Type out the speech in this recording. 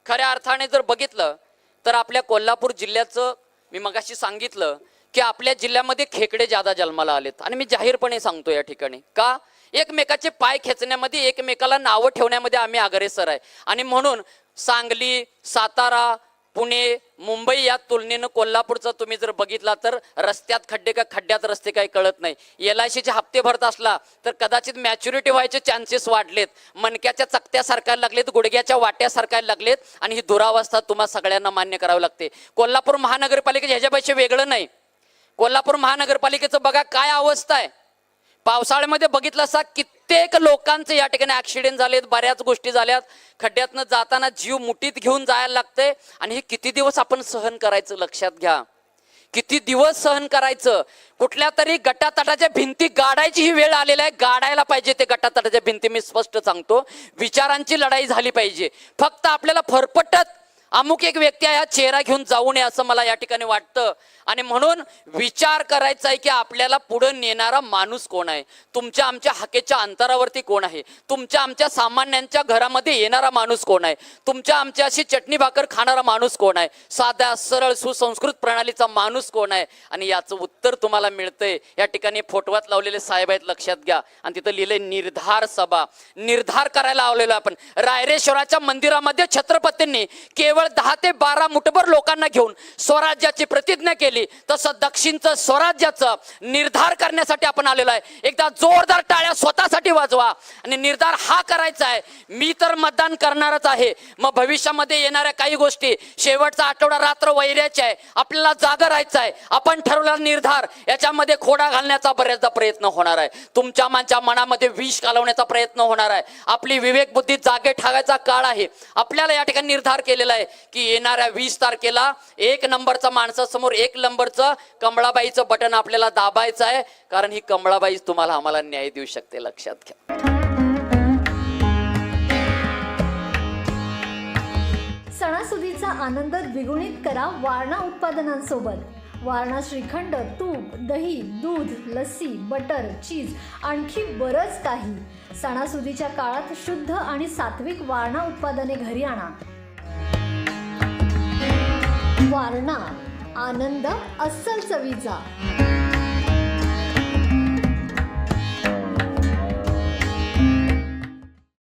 खऱ्या अर्थाने जर बघितलं तर आपल्या कोल्हापूर जिल्ह्याचं मी मगाशी सांगितलं की आपल्या जिल्ह्यामध्ये खेकडे ज्यादा जन्माला आलेत आणि मी जाहीरपणे सांगतो या ठिकाणी का एकमेकाचे पाय खेचण्यामध्ये एकमेकाला नावं ठेवण्यामध्ये आम्ही अग्रेसर आहे आणि म्हणून सांगली सातारा पुणे मुंबई या तुलनेनं कोल्हापूरचं तुम्ही जर बघितला तर रस्त्यात खड्डे का खड्ड्यात रस्ते काही कळत नाही LICचे हप्ते भरत असला तर कदाचित मॅच्युरिटी व्हायचे चान्सेस वाढलेत मणक्याच्या चकत्या सारखायला लागलेत गुडघ्याच्या वाट्या सारखायला लागलेत आणि ही दुरावस्था तुम्हा सगळ्यांना मान्य करावी लागते कोल्हापूर महानगरपालिकेचे ह्याच्यापेक्षा वेगळं नाही कोल्हापूर महानगरपालिकेचं बघा काय अवस्था आहे पावसाळ्यामध्ये बघितलं असा कित्येक लोकांचे या ठिकाणी ऍक्सिडेंट झालेत बऱ्याच गोष्टी झाल्यात खड्ड्यातनं जाताना जीव मुठीत घेऊन जायला लागते आणि हे किती दिवस आपण सहन करायचं लक्षात घ्या किती दिवस सहन करायचं कुठल्या तरी गटातटाच्या भिंती गाडायची ही वेळ आलेली आहे गाडायला पाहिजे ते गटातटाच्या भिंती मी स्पष्ट सांगतो विचारांची लढाई झाली पाहिजे फक्त आपल्याला फरफटत अमुक एक व्यक्ती आहे हा चेहरा घेऊन जाऊ नये असं मला या ठिकाणी वाटतं आणि म्हणून विचार करायचा आहे की आपल्याला पुढे नेणारा माणूस कोण आहे तुमच्या आमच्या हाकेच्या अंतरावरती कोण आहे तुमच्या आमच्या सामान्यांच्या घरामध्ये येणारा माणूस कोण आहे तुमच्या आमच्या अशी चटणी भाकर खाणारा माणूस कोण आहे साध्या सरळ सुसंस्कृत प्रणालीचा माणूस कोण आहे आणि याचं उत्तर तुम्हाला मिळतंय या ठिकाणी फोटोवात लावलेले साहेब आहेत लक्षात घ्या आणि तिथं लिहिलंय निर्धार सभा निर्धार करायला लावलेलो आपण रायरेश्वराच्या मंदिरामध्ये छत्रपतींनी केवळ 10 ते 12 मुठभर लोकांना घेऊन स्वराज्याची प्रतिज्ञा केली तसं दक्षिणचं स्वराज्याचं निर्धार करण्यासाठी आपण आलेलो आहे एकदा जोरदार टाळ्या स्वतःसाठी वाजवा आणि निर्धार हा करायचा आहे मी तर मतदान करणारच आहे मग भविष्यामध्ये येणाऱ्या काही गोष्टी शेवटचा आठवडा रात्र वैऱ्याची आहे आपल्याला जागा राहायचं आहे आपण ठरवलेला निर्धार याच्यामध्ये खोडा घालण्याचा बऱ्याचदा प्रयत्न होणार आहे तुमच्या माझ्या मनामध्ये विष घालवण्याचा प्रयत्न होणार आहे आपली विवेक बुद्धी जागे ठेवायचा काळ आहे आपल्याला या ठिकाणी निर्धार केलेला आहे की येणाऱ्या 20 तारखेला 1 नंबरचा माणसासमोर 1 नंबरचं कमळाबाईचं बटन आपल्याला दाबायचं आहे कारण ही कमळाबाई तुम्हाला आम्हाला न्याय देऊ शकते लक्षात घ्या सणासुदीचा आनंद द्विगुणित करा वारणा उत्पादनांसोबत वारणा श्रीखंड तूप दही दूध लस्सी बटर चीज आणखी बरंच काही सणासुदीच्या काळात शुद्ध आणि सात्विक वारणा उत्पादने घरी आणा वारणा आनंद अस्सल चवीचा